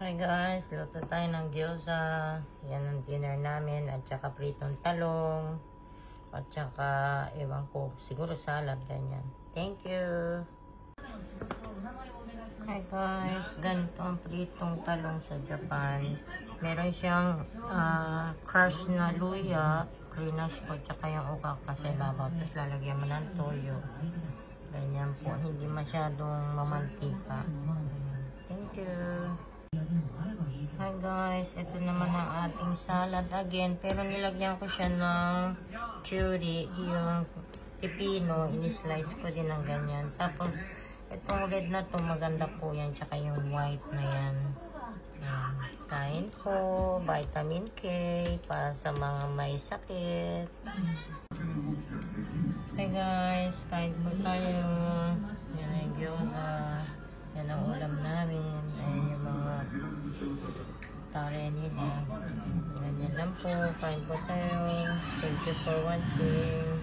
Hi guys, luto tayo ng gyoza. Yan ang dinner namin. At saka pritong talong. At saka, ewan ko, siguro salad, ganyan. Thank you! Hi guys, ganito ang pritong talong sa Japan. Meron siyang crush na luya, crinash ko, tsaka yung uka kasi babaw. Tapos lalagyan mo ng toyo. Ganyan po, hindi masyadong mamantika. Thank you! Hi guys, ito naman ang ating salad again, pero nilagyan ko siya ng curry, yung pipino, in-slice ko din ng ganyan. Tapos, itong red na to, maganda po yan, tsaka yung white na yan. Yan. Kain po, vitamin K, para sa mga may sakit. Hi guys, kain po tayo. Yan ang gyoza. Yan ang ulam namin. Ayan yung mga tare nila. Ganyan lang po. Kain po tayo. Thank you for watching.